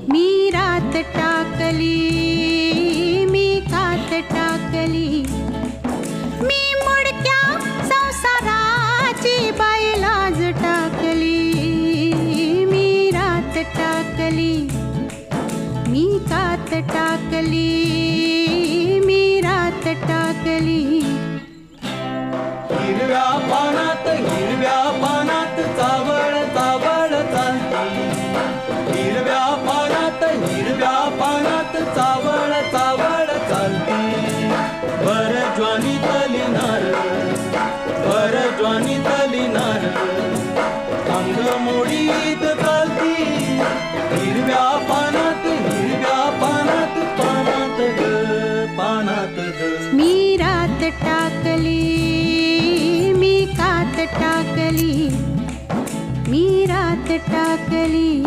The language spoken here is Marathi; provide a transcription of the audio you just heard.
मी रात टाकली, मी कात टाकली, मी मुडक्या संसाराची बाईलाज टाकली. मी रात टाकली, मी कात टाकली, मी रात टाकली. हिरव्या पानात चावळ चावळ चालती. हिरव्या पानात चावळ चावळ चालती. भर ज्वानीतली नार अंग मोडीत चालती. हिरव्या पानात पानात ग. मी रात टाकली, मी कात टाकली, मी रात टाकली.